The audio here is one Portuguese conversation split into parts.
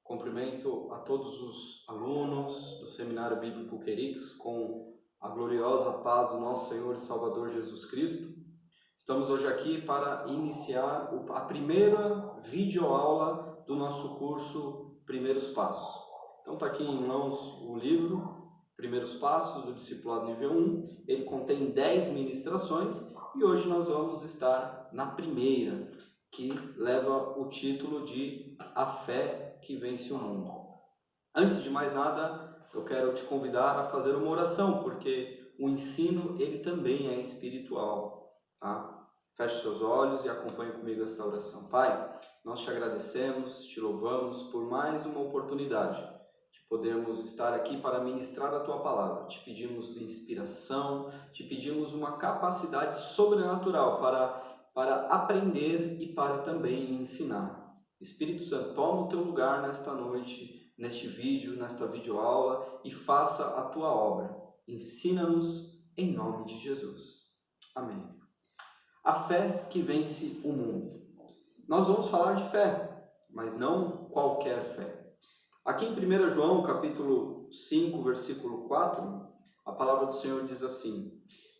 Cumprimento a todos os alunos do Seminário Bíblico Querix com a gloriosa paz do nosso Senhor e Salvador Jesus Cristo. Estamos hoje aqui para iniciar a primeira videoaula do nosso curso Primeiros Passos. Então está aqui em mãos o livro Primeiros Passos do Discipulado Nível 1. Ele contém 10 ministrações e hoje nós vamos estar na primeira, que leva o título de A Fé que Vence o Mundo. Antes de mais nada, eu quero te convidar a fazer uma oração, porque o ensino ele também é espiritual, tá? Feche seus olhos e acompanhe comigo esta oração. Pai, nós te agradecemos, te louvamos por mais uma oportunidade de podermos estar aqui para ministrar a tua palavra. Te pedimos inspiração, te pedimos uma capacidade sobrenatural para aprender e para também ensinar. Espírito Santo, toma o teu lugar nesta noite, neste vídeo, nesta videoaula e faça a tua obra. Ensina-nos em nome de Jesus. Amém. A fé que vence o mundo. Nós vamos falar de fé, mas não qualquer fé. Aqui em 1 João, capítulo 5, versículo 4, a palavra do Senhor diz assim: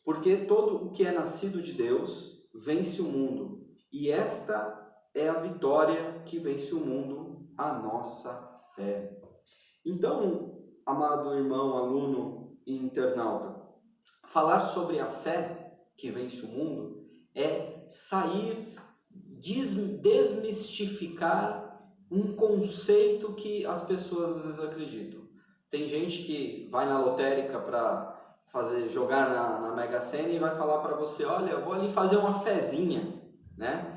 porque todo o que é nascido de Deus vence o mundo, e esta é a vitória que vence o mundo, a nossa fé. Então, amado irmão, aluno e internauta, falar sobre a fé que vence o mundo é sair, desmistificar um conceito que as pessoas às vezes acreditam. Tem gente que vai na lotérica para jogar na Mega Sena e vai falar para você: olha, eu vou ali fazer uma fezinha, né?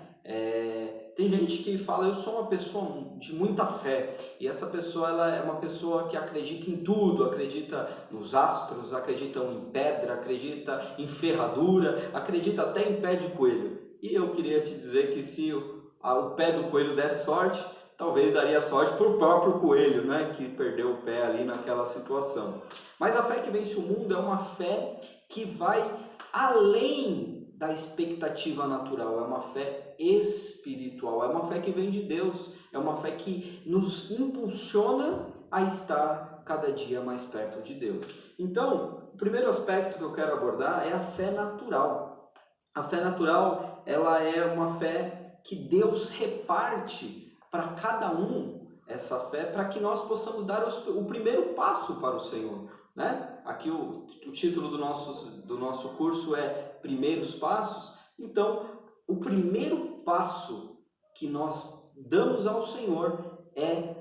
Tem gente que fala: eu sou uma pessoa de muita fé, e essa pessoa ela é uma pessoa que acredita em tudo, acredita nos astros, acredita em pedra, acredita em ferradura, acredita até em pé de coelho. E eu queria te dizer que se o pé do coelho desse sorte, talvez daria sorte para o próprio coelho, né, que perdeu o pé ali naquela situação. Mas a fé que vence o mundo é uma fé que vai além da expectativa natural, é uma fé espiritual, é uma fé que vem de Deus, é uma fé que nos impulsiona a estar cada dia mais perto de Deus. Então, o primeiro aspecto que eu quero abordar é a fé natural. A fé natural, ela é uma fé que Deus reparte para cada um, essa fé, para que nós possamos dar o primeiro passo para o Senhor, né? Aqui o título do nosso curso é Primeiros Passos. Então, o primeiro passo que nós damos ao Senhor é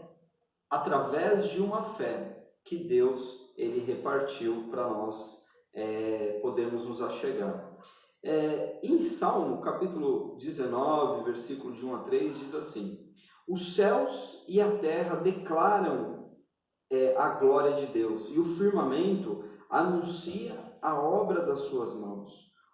através de uma fé que Deus ele repartiu para nós podermos nos achegar. Em Salmo, capítulo 19, versículo de 1 a 3, diz assim: os céus e a terra declaram a glória de Deus, e o firmamento anuncia a obra das suas mãos.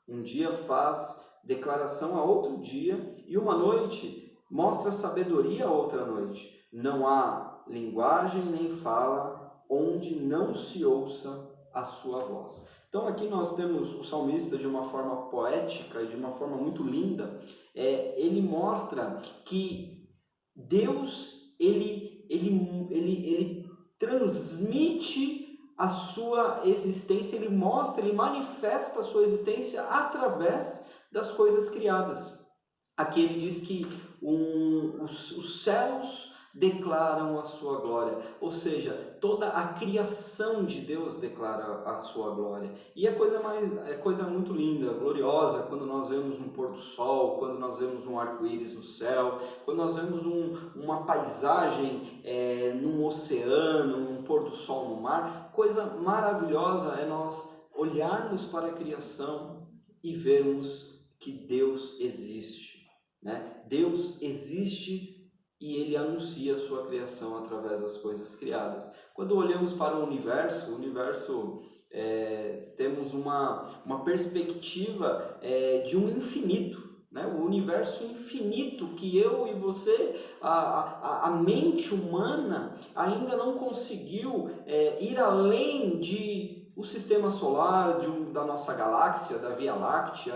Um dia faz declaração a outro dia, e uma noite mostra sabedoria a outra noite. Não há linguagem nem fala onde não se ouça a sua voz. Então aqui nós temos o salmista de uma forma poética e de uma forma muito linda. Ele mostra que Deus ele transmite a sua existência, ele mostra, ele manifesta a sua existência através das coisas criadas. Aqui ele diz que os céus declaram a sua glória, ou seja, toda a criação de Deus declara a sua glória. E é coisa muito linda, gloriosa, quando nós vemos um pôr do sol, quando nós vemos um arco-íris no céu, quando nós vemos uma paisagem num oceano, um pôr do sol no mar. Coisa maravilhosa é nós olharmos para a criação e vermos que Deus existe, né? Deus existe e ele anuncia a sua criação através das coisas criadas. Quando olhamos para o universo temos uma perspectiva de um infinito, né? O universo infinito que eu e você, a mente humana ainda não conseguiu ir além de o sistema solar da nossa galáxia, da Via Láctea,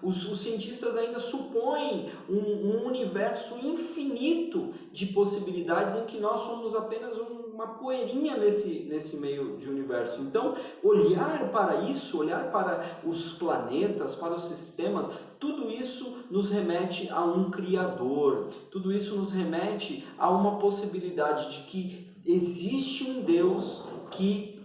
os cientistas ainda supõem um universo infinito de possibilidades em que nós somos apenas uma poeirinha nesse meio de universo. Então, olhar para isso, olhar para os planetas, para os sistemas, tudo isso nos remete a um Criador, tudo isso nos remete a uma possibilidade de que existe um Deus que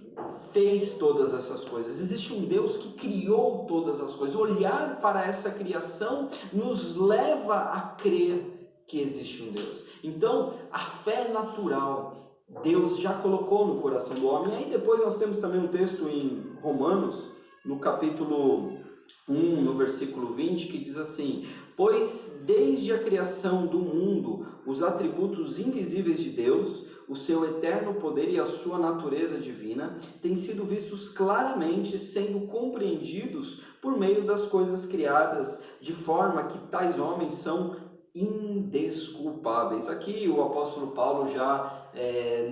fez todas essas coisas, existe um Deus que criou todas as coisas. Olhar para essa criação nos leva a crer que existe um Deus. Então, a fé natural, Deus já colocou no coração do homem. E aí depois nós temos também um texto em Romanos, no capítulo 1, no versículo 20, que diz assim: pois desde a criação do mundo, os atributos invisíveis de Deus, o seu eterno poder e a sua natureza divina, têm sido vistos claramente, sendo compreendidos por meio das coisas criadas, de forma que tais homens são indesculpáveis. Aqui o apóstolo Paulo já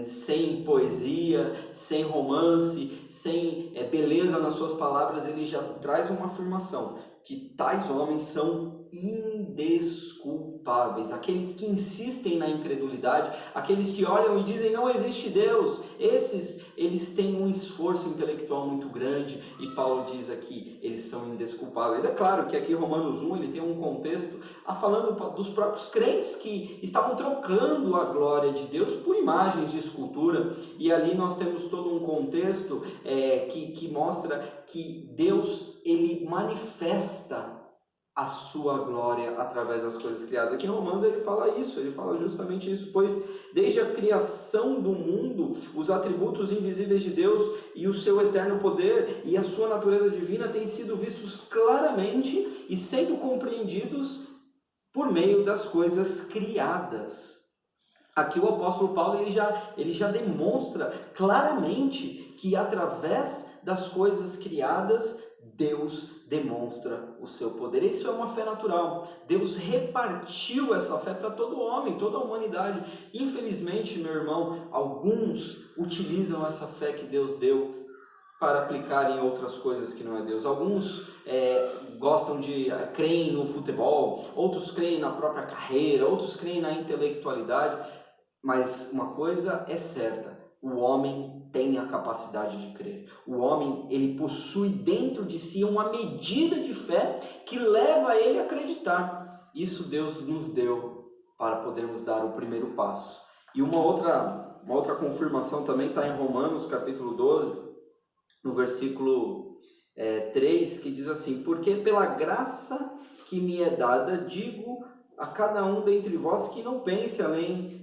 sem poesia, sem romance, sem beleza nas suas palavras, ele já traz uma afirmação, que tais homens são indesculpáveis. Aqueles que insistem na incredulidade, aqueles que olham e dizem não existe Deus, eles têm um esforço intelectual muito grande, e Paulo diz aqui, eles são indesculpáveis. É claro que aqui Romanos 1, ele tem um contexto falando dos próprios crentes que estavam trocando a glória de Deus por imagens de escultura, e ali nós temos todo um contexto que mostra que Deus, ele manifesta a sua glória através das coisas criadas. Aqui em Romanos ele fala isso, ele fala justamente isso, pois desde a criação do mundo, os atributos invisíveis de Deus e o seu eterno poder e a sua natureza divina têm sido vistos claramente e sendo compreendidos por meio das coisas criadas. Aqui o apóstolo Paulo ele já demonstra claramente que através das coisas criadas, Deus demonstra o seu poder. Isso é uma fé natural. Deus repartiu essa fé para todo homem, toda a humanidade. Infelizmente, meu irmão, alguns utilizam essa fé que Deus deu para aplicar em outras coisas que não é Deus. Alguns creem no futebol, outros creem na própria carreira, outros creem na intelectualidade. Mas uma coisa é certa, o homem tem a capacidade de crer. O homem, ele possui dentro de si uma medida de fé que leva ele a acreditar. Isso Deus nos deu para podermos dar o primeiro passo. E uma outra confirmação também está em Romanos capítulo 12, no versículo 3, que diz assim: porque pela graça que me é dada, digo a cada um dentre vós que não pense além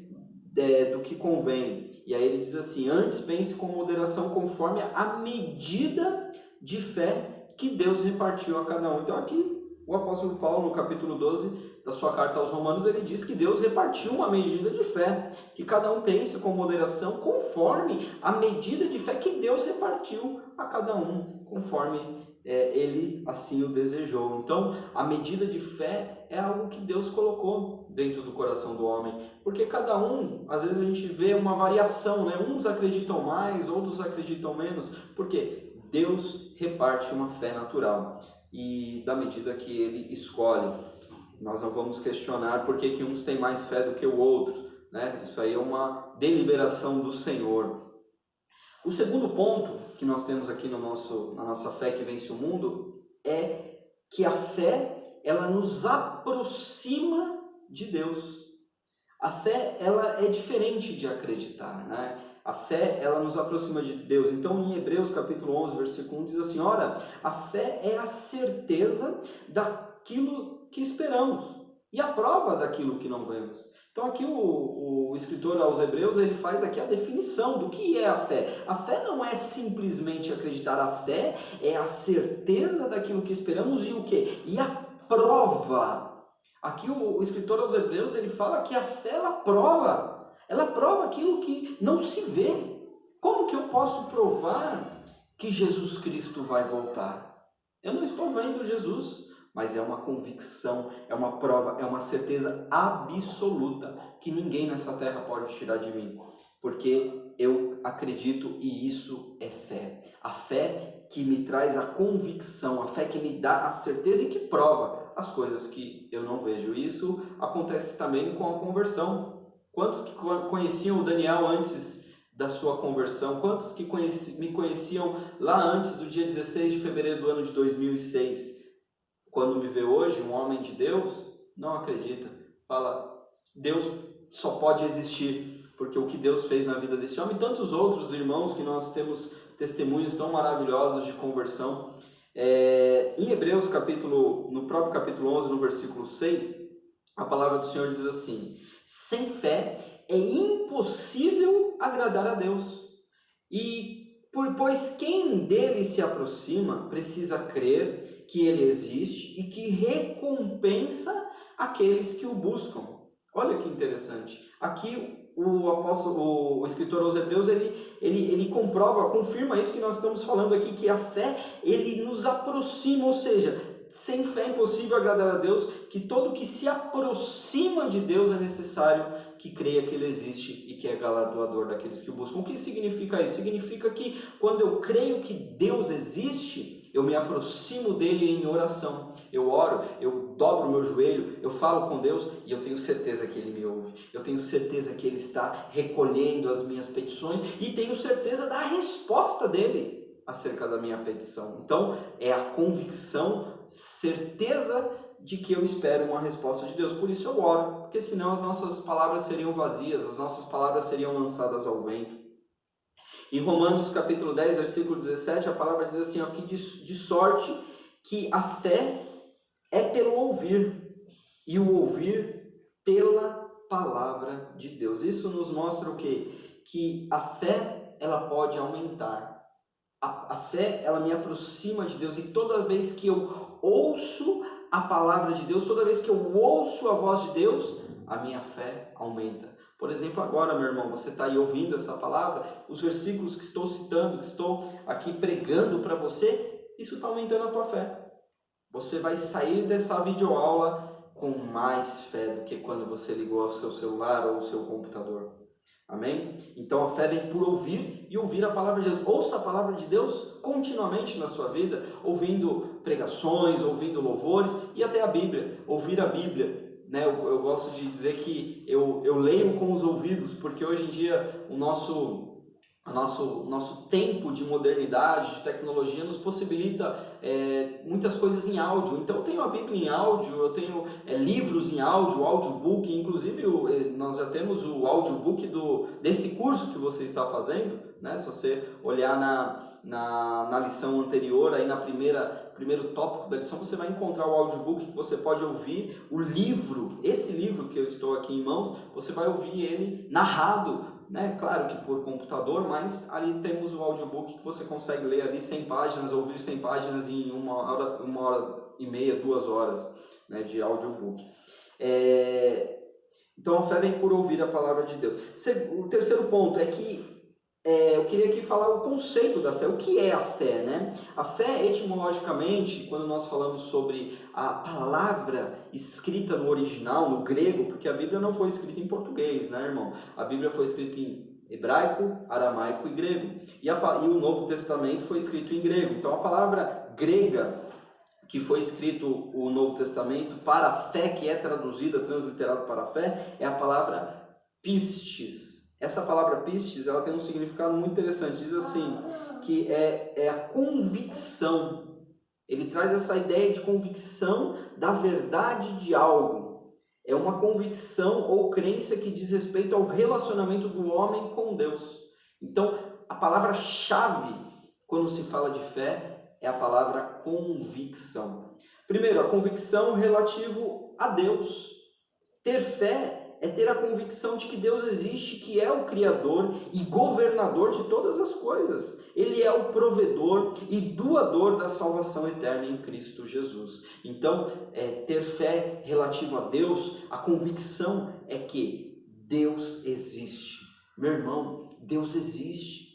do que convém. E aí ele diz assim: antes pense com moderação, conforme a medida de fé que Deus repartiu a cada um. Então aqui o apóstolo Paulo, no capítulo 12 da sua carta aos Romanos, ele diz que Deus repartiu uma medida de fé, que cada um pense com moderação, conforme a medida de fé que Deus repartiu a cada um, conforme ele assim o desejou. Então, a medida de fé é algo que Deus colocou dentro do coração do homem, porque cada um, às vezes a gente vê uma variação, né? Uns acreditam mais, outros acreditam menos, porque Deus reparte uma fé natural, e da medida que ele escolhe. Nós não vamos questionar por que uns têm mais fé do que o outro, né? Isso aí é uma deliberação do Senhor. O segundo ponto que nós temos aqui na nossa fé que vence o mundo é que a fé, ela nos aproxima de Deus. A fé, ela é diferente de acreditar, né? A fé, ela nos aproxima de Deus. Então, em Hebreus capítulo 11, versículo 1, diz assim: ora, a fé é a certeza daquilo que esperamos e a prova daquilo que não vemos. Então aqui o escritor aos Hebreus, ele faz aqui a definição do que é a fé. A fé não é simplesmente acreditar, a fé é a certeza daquilo que esperamos e o quê? E a prova. Aqui o escritor aos Hebreus, ele fala que a fé, ela prova aquilo que não se vê. Como que eu posso provar que Jesus Cristo vai voltar? Eu não estou vendo Jesus, mas é uma convicção, é uma prova, é uma certeza absoluta que ninguém nessa terra pode tirar de mim. porque eu acredito e isso é fé. A fé que me traz a convicção, a fé que me dá a certeza e que prova as coisas que eu não vejo. Isso acontece também com a conversão. Quantos que conheciam o Daniel antes da sua conversão? Quantos que me conheciam lá antes do dia 16 de fevereiro do ano de 2006? Quando me vê hoje, um homem de Deus, não acredita. Fala, Deus só pode existir, porque o que Deus fez na vida desse homem e tantos outros irmãos que nós temos testemunhos tão maravilhosos de conversão. Em Hebreus, no próprio capítulo 11, no versículo 6, a palavra do Senhor diz assim: sem fé é impossível agradar a Deus. Pois quem dele se aproxima precisa crer que ele existe e que recompensa aqueles que o buscam. Olha que interessante. Aqui o escritor aos Hebreus, ele confirma isso que nós estamos falando aqui, que a fé, ele nos aproxima, ou seja, sem fé é impossível agradar a Deus, que todo que se aproxima de Deus é necessário que creia que Ele existe e que é galardoador daqueles que o buscam. O que significa isso? Significa que quando eu creio que Deus existe, eu me aproximo dele em oração. Eu oro, eu dobro o meu joelho, eu falo com Deus e eu tenho certeza que Ele me ouve. Eu tenho certeza que Ele está recolhendo as minhas petições e tenho certeza da resposta dEle acerca da minha petição. Então, é a convicção, certeza de que eu espero uma resposta de Deus. Por isso eu oro, porque senão as nossas palavras seriam vazias, as nossas palavras seriam lançadas ao vento. Em Romanos capítulo 10, versículo 17, a palavra diz assim, ó, que de sorte que a fé é pelo ouvir, e o ouvir pela palavra de Deus. Isso nos mostra o quê? Que a fé, ela pode aumentar. A fé, ela me aproxima de Deus, e toda vez que eu ouço a palavra de Deus, toda vez que eu ouço a voz de Deus, a minha fé aumenta. Por exemplo, agora, meu irmão, você está aí ouvindo essa palavra, os versículos que estou citando, que estou aqui pregando para você, isso está aumentando a tua fé. Você vai sair dessa videoaula com mais fé do que quando você ligou ao seu celular ou ao seu computador. Amém? Então a fé vem por ouvir e ouvir a palavra de Deus. Ouça a palavra de Deus continuamente na sua vida, ouvindo pregações, ouvindo louvores e até a Bíblia. Ouvir a Bíblia, né? Eu gosto de dizer que eu leio com os ouvidos, porque hoje em dia o nosso tempo de modernidade, de tecnologia nos possibilita muitas coisas em áudio. Então eu tenho a Bíblia em áudio, eu tenho livros em áudio, audiobook, inclusive nós já temos o audiobook desse curso que você está fazendo, né? Se você olhar na lição anterior, aí primeiro tópico da lição, você vai encontrar o audiobook que você pode ouvir, esse livro que eu estou aqui em mãos, você vai ouvir ele narrado, né? Claro que por computador, mas ali temos o audiobook que você consegue ler ali 100 páginas, ouvir 100 páginas em uma hora e meia, 2 horas, né, de audiobook. Então a fé vem por ouvir a palavra de Deus. O terceiro ponto é que eu queria aqui falar o conceito da fé. O que é a fé, né? A fé, etimologicamente, quando nós falamos sobre a palavra escrita no original, no grego, porque a Bíblia não foi escrita em português, né, irmão? A Bíblia foi escrita em hebraico, aramaico e grego. E o Novo Testamento foi escrito em grego. Então a palavra grega que foi escrito o Novo Testamento para a fé, que é transliterado para a fé, é a palavra pistes. Essa palavra pistes, ela tem um significado muito interessante. Diz assim, que é a convicção. Ele traz essa ideia de convicção da verdade de algo. É uma convicção ou crença que diz respeito ao relacionamento do homem com Deus. Então, a palavra-chave, quando se fala de fé, é a palavra convicção. Primeiro, a convicção relativo a Deus. Ter fé é ter a convicção de que Deus existe, que é o Criador e governador de todas as coisas. Ele é o provedor e doador da salvação eterna em Cristo Jesus. Então, ter fé relativo a Deus, a convicção é que Deus existe. Meu irmão, Deus existe.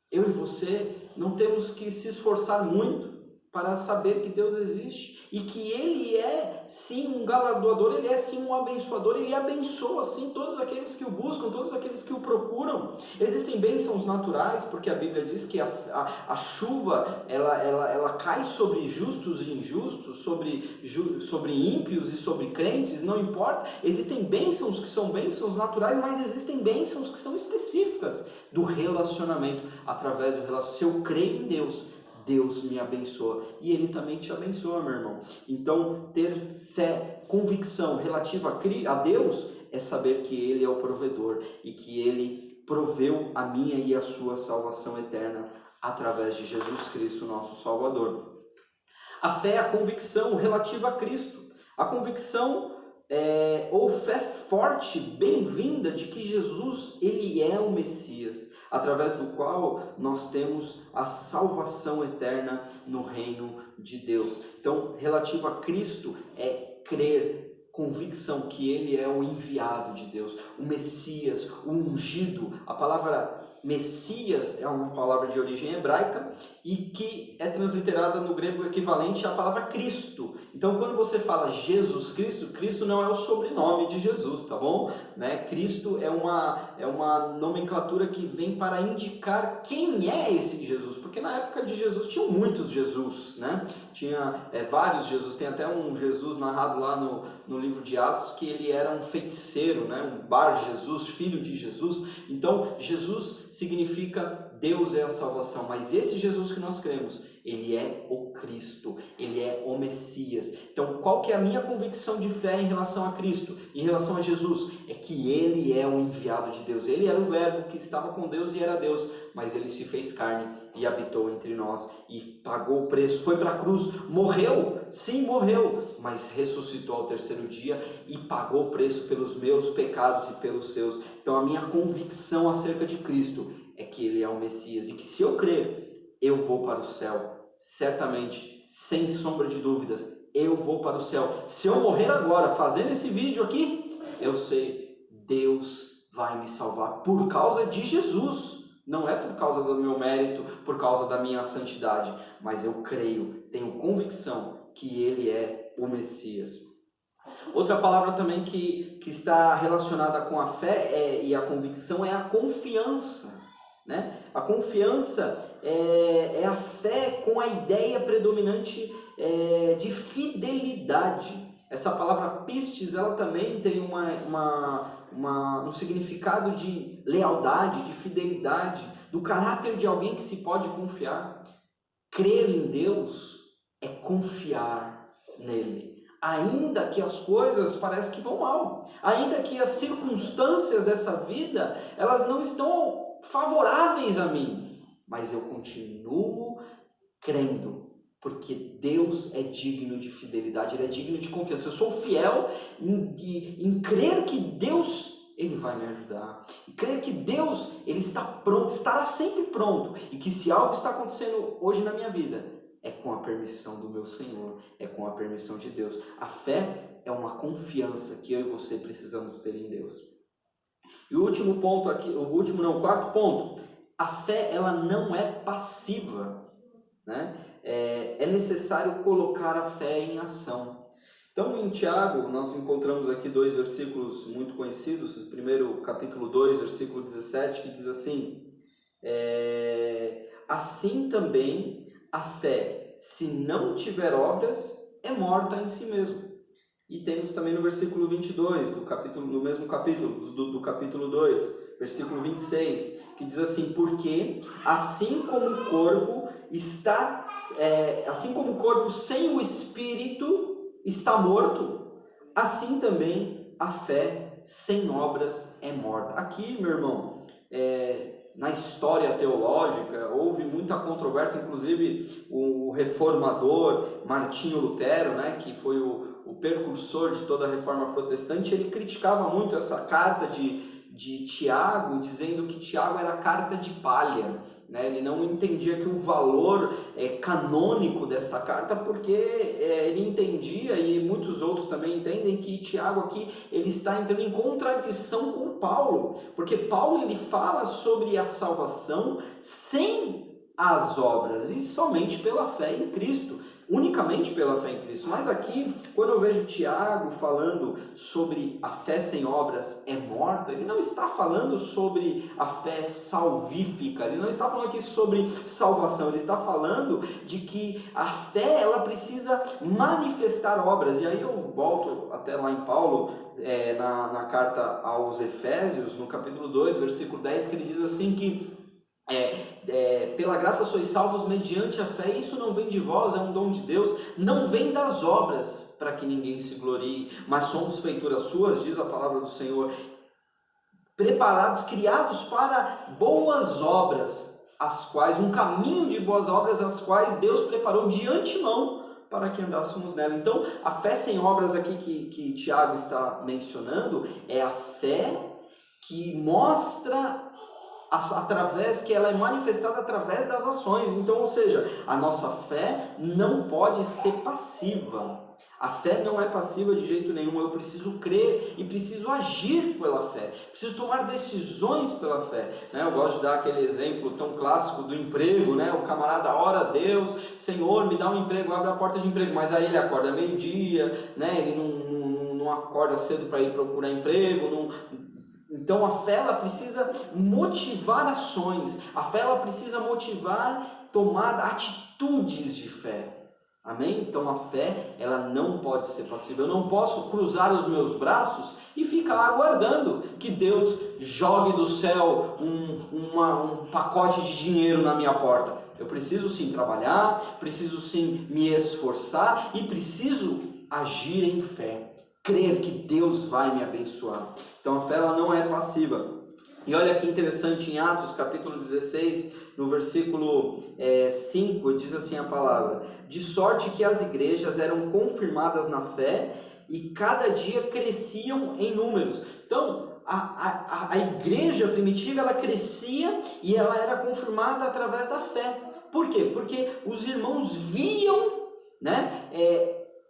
Eu e você não temos que se esforçar muito para saber que Deus existe e que Ele é sim um galardoador, Ele é sim um abençoador, Ele abençoa sim todos aqueles que o buscam, todos aqueles que o procuram. Existem bênçãos naturais, porque a Bíblia diz que a chuva ela cai sobre justos e injustos, sobre ímpios e sobre crentes, não importa. Existem bênçãos que são bênçãos naturais, mas existem bênçãos que são específicas do relacionamento, através do relacionamento. Se eu creio em Deus, Deus me abençoa e Ele também te abençoa, meu irmão. Então, ter fé, convicção relativa a Deus é saber que Ele é o provedor e que Ele proveu a minha e a sua salvação eterna através de Jesus Cristo, nosso Salvador. A fé é a convicção relativa a Cristo. A convicção ou fé forte, bem-vinda, de que Jesus, Ele é o Messias, através do qual nós temos a salvação eterna no reino de Deus. Então, relativo a Cristo é crer, convicção que Ele é o enviado de Deus, o Messias, o ungido. A palavra Messias é uma palavra de origem hebraica e que é transliterada no grego equivalente à palavra Cristo. Então, quando você fala Jesus Cristo, Cristo não é o sobrenome de Jesus, tá bom? Né? Cristo é uma nomenclatura que vem para indicar quem é esse Jesus, porque na época de Jesus tinham muitos Jesus, né? Tinha vários Jesus, tem até um Jesus narrado lá no livro de Atos, que ele era um feiticeiro, né? Um Bar Jesus, filho de Jesus. Então, Jesus significa Deus é a salvação, mas esse Jesus que nós cremos, Ele é o Cristo, Ele é o Messias. Então, qual que é a minha convicção de fé em relação a Cristo, em relação a Jesus? É que Ele é o enviado de Deus. Ele era o verbo que estava com Deus e era Deus, mas Ele se fez carne e habitou entre nós e pagou o preço, foi para a cruz, morreu, sim, morreu, mas ressuscitou ao terceiro dia e pagou o preço pelos meus pecados e pelos seus. Então, a minha convicção acerca de Cristo é que Ele é o Messias e que se eu crer, eu vou para o céu, certamente, sem sombra de dúvidas, eu vou para o céu. Se eu morrer agora fazendo esse vídeo aqui, eu sei, Deus vai me salvar por causa de Jesus. Não é por causa do meu mérito, por causa da minha santidade, mas eu creio, tenho convicção que Ele é o Messias. Outra palavra também que está relacionada com a fé e a convicção é a confiança. Né? A confiança é a fé com a ideia predominante de fidelidade. Essa palavra pistes, ela também tem um significado de lealdade, de fidelidade, do caráter de alguém que se pode confiar. Crer em Deus é confiar nele. Ainda que as coisas parecem que vão mal, ainda que as circunstâncias dessa vida, elas não estão favoráveis a mim, mas eu continuo crendo, porque Deus é digno de fidelidade, Ele é digno de confiança. Eu sou fiel em crer que Deus, Ele vai me ajudar, e crer que Deus, Ele está pronto, estará sempre pronto, e que se algo está acontecendo hoje na minha vida, é com a permissão do meu Senhor, é com a permissão de Deus. A fé é uma confiança que eu e você precisamos ter em Deus. E o último ponto aqui, o quarto ponto, a fé ela não é passiva, né? É necessário colocar a fé em ação. Então, em Tiago, nós encontramos aqui dois versículos muito conhecidos. O primeiro, capítulo 2, versículo 17, que diz assim: assim também a fé, se não tiver obras, é morta em si mesmo. E temos também no versículo 22, no mesmo capítulo, do capítulo 2, versículo 26, que diz assim: porque assim como o corpo sem o espírito está morto, assim também a fé sem obras é morta. Aqui, meu irmão, na história teológica houve muita controvérsia, inclusive o reformador Martinho Lutero, né, que foi o precursor de toda a reforma protestante, ele criticava muito essa carta de Tiago, dizendo que Tiago era carta de palha, né? Ele não entendia que o valor canônico desta carta, porque ele entendia, e muitos outros também entendem, que Tiago aqui ele está entrando em contradição com Paulo, porque Paulo ele fala sobre a salvação sem as obras e somente pela fé em Cristo. unicamente pela fé em Cristo. Mas aqui, quando eu vejo Tiago falando sobre a fé sem obras é morta, ele não está falando sobre a fé salvífica, ele não está falando aqui sobre salvação, ele está falando de que a fé, ela precisa manifestar obras. E aí eu volto até lá em Paulo, na carta aos Efésios, no capítulo 2, versículo 10, que ele diz assim que pela graça sois salvos mediante a fé, isso não vem de vós, é um dom de Deus, não vem das obras, para que ninguém se glorie, mas somos feituras suas, diz a palavra do Senhor, preparados, criados para boas obras, as quais, um caminho de boas obras, as quais Deus preparou de antemão para que andássemos nela. Então, a fé sem obras aqui que Tiago está mencionando, é a fé que mostra que ela é manifestada através das ações. Então, ou seja, a nossa fé não pode ser passiva. A fé não é passiva de jeito nenhum. Eu preciso crer e preciso agir pela fé. Preciso tomar decisões pela fé. Eu gosto de dar aquele exemplo tão clássico do emprego, O camarada ora a Deus, Senhor, me dá um emprego, abre a porta de emprego. Mas aí ele acorda meio-dia, ele não acorda cedo para ir procurar emprego, Então a fé, ela precisa motivar ações, a fé, ela precisa motivar tomada, atitudes de fé, amém? Então a fé, ela não pode ser passiva. Eu não posso cruzar os meus braços e ficar aguardando que Deus jogue do céu um pacote de dinheiro na minha porta. Eu preciso sim trabalhar, preciso sim me esforçar e preciso agir em fé. Crer que Deus vai me abençoar. Então a fé, ela não é passiva. E olha que interessante, em Atos capítulo 16, no versículo 5, diz assim a palavra: de sorte que as igrejas eram confirmadas na fé e cada dia cresciam em números. Então a igreja primitiva, ela crescia e ela era confirmada através da fé. Por quê? Porque os irmãos viam,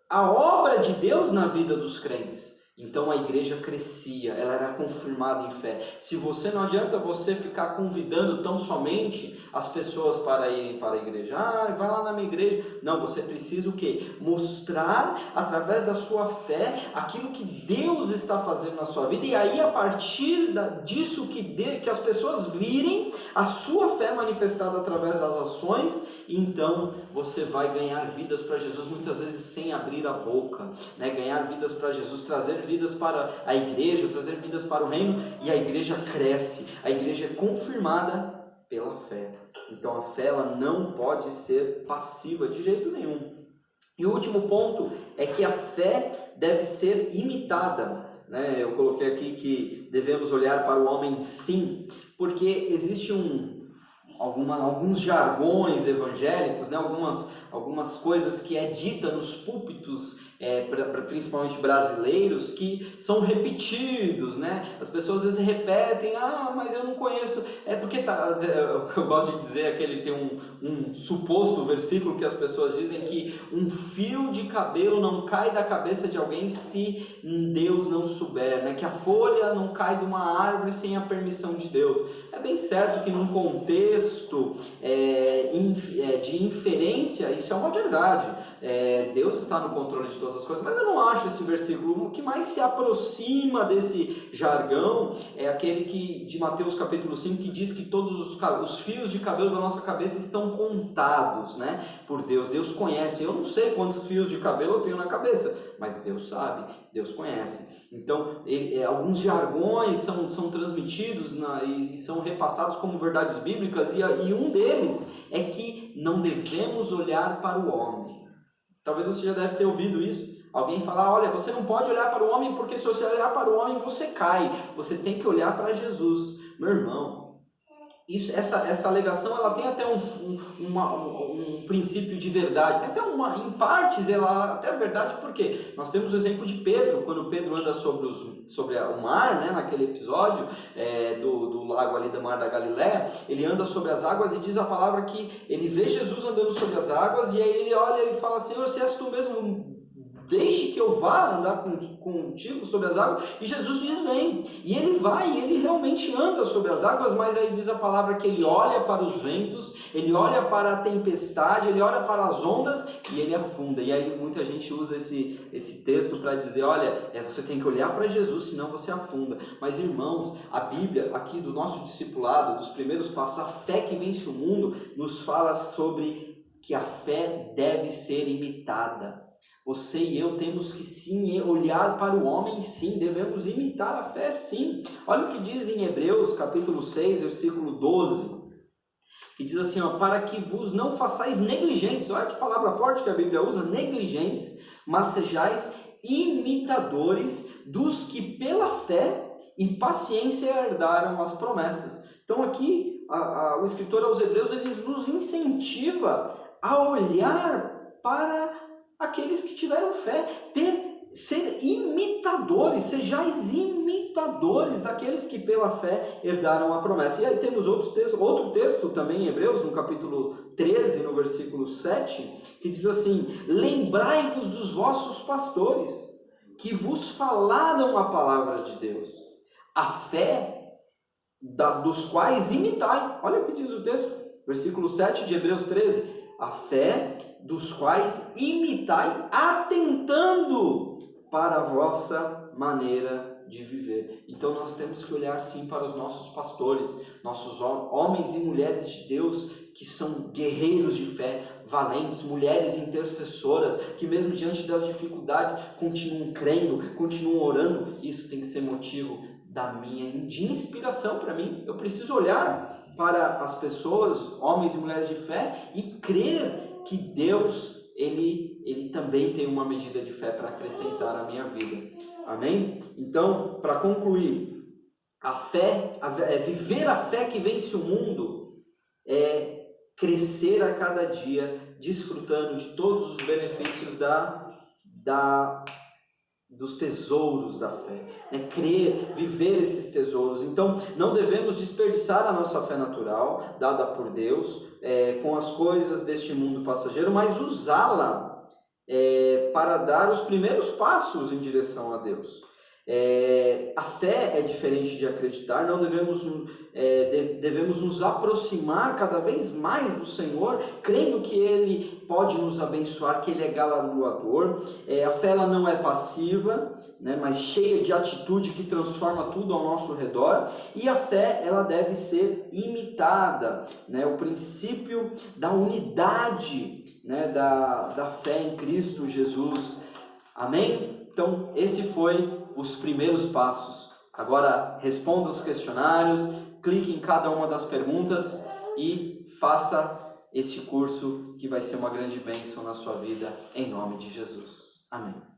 a obra de Deus na vida dos crentes. Então a igreja crescia, ela era confirmada em fé. Se você, não adianta você ficar convidando tão somente as pessoas para irem para a igreja. Vai lá na minha igreja. Não, você precisa o quê? Mostrar através da sua fé aquilo que Deus está fazendo na sua vida. E aí, a partir disso que as pessoas virem a sua fé manifestada através das ações, então você vai ganhar vidas para Jesus, muitas vezes sem abrir a boca, ganhar vidas para Jesus, trazer vidas para a igreja, trazer vidas para o reino, e a igreja cresce, a igreja é confirmada pela fé. Então a fé, ela não pode ser passiva de jeito nenhum. E o último ponto é que a fé deve ser imitada. Eu coloquei aqui que devemos olhar para o homem, sim, porque existe alguns jargões evangélicos, algumas coisas que é dita nos púlpitos, principalmente brasileiros, que são repetidos, As pessoas às vezes repetem: mas eu não conheço, porque eu gosto de dizer, tem um suposto versículo que as pessoas dizem que um fio de cabelo não cai da cabeça de alguém se Deus não souber, que a folha não cai de uma árvore sem a permissão de Deus. É bem certo que num contexto de inferência, isso é uma verdade. Deus está no controle de todas as coisas, mas eu não acho esse versículo. O que mais se aproxima desse jargão é aquele de Mateus capítulo 5, que diz que todos os fios de cabelo da nossa cabeça estão contados, por Deus. Deus conhece. Eu não sei quantos fios de cabelo eu tenho na cabeça, mas Deus sabe, Deus conhece. Então, alguns jargões são transmitidos e são repassados como verdades bíblicas, e um deles é que não devemos olhar para o homem. Talvez você já deve ter ouvido isso. Alguém falar: olha, você não pode olhar para o homem, porque se você olhar para o homem, você cai. Você tem que olhar para Jesus. Meu irmão, essa alegação, ela tem até um princípio de verdade. Tem até em partes ela até é verdade, porque nós temos o exemplo de Pedro, quando Pedro anda sobre o mar, naquele episódio do lago ali, da Mar da Galileia. Ele anda sobre as águas e diz a palavra que ele vê Jesus andando sobre as águas, e aí ele olha e fala: Senhor, se és tu mesmo, deixe que eu vá andar contigo sobre as águas. E Jesus diz, vem. E ele vai, e ele realmente anda sobre as águas, mas aí diz a palavra que ele olha para os ventos, ele olha para a tempestade, ele olha para as ondas e ele afunda. E aí muita gente usa esse texto para dizer, olha, você tem que olhar para Jesus, senão você afunda. Mas irmãos, a Bíblia aqui do nosso discipulado, dos primeiros passos, a fé que vence o mundo, nos fala sobre que a fé deve ser imitada. Você e eu temos que sim olhar para o homem, sim, devemos imitar a fé, sim. Olha o que diz em Hebreus capítulo 6, versículo 12, que diz assim, para que vos não façais negligentes. Olha que palavra forte que a Bíblia usa, negligentes, mas sejais imitadores dos que pela fé e paciência herdaram as promessas. Então aqui o escritor aos Hebreus, ele nos incentiva a olhar para aqueles que tiveram fé, ser imitadores, sejais imitadores daqueles que pela fé herdaram a promessa. E aí temos outro texto também em Hebreus, no capítulo 13, no versículo 7, que diz assim, lembrai-vos dos vossos pastores, que vos falaram a palavra de Deus, a fé dos quais imitai. Olha o que diz o texto, versículo 7 de Hebreus 13, a fé dos quais imitai, atentando para a vossa maneira de viver. Então nós temos que olhar sim para os nossos pastores, nossos homens e mulheres de Deus, que são guerreiros de fé, valentes, mulheres intercessoras, que mesmo diante das dificuldades continuam crendo, continuam orando. Isso tem que ser motivo de inspiração para mim. Eu preciso olhar para as pessoas, homens e mulheres de fé, e crer que Deus, Ele também tem uma medida de fé para acrescentar à minha vida. Amém? Então, para concluir, a fé, viver a fé que vence o mundo, é crescer a cada dia, desfrutando de todos os benefícios dos tesouros da fé, crer, viver esses tesouros. Então não devemos desperdiçar a nossa fé natural, dada por Deus, com as coisas deste mundo passageiro, mas usá-la para dar os primeiros passos em direção a Deus. A fé é diferente de acreditar. Não devemos nos aproximar cada vez mais do Senhor, crendo que Ele pode nos abençoar, que Ele é galardoador. A fé ela não é passiva, mas cheia de atitude que transforma tudo ao nosso redor. E a fé ela deve ser imitada, o princípio da unidade, da fé em Cristo Jesus. Amém? Então, esse foi os primeiros passos. Agora, responda os questionários, clique em cada uma das perguntas e faça esse curso que vai ser uma grande bênção na sua vida, em nome de Jesus. Amém.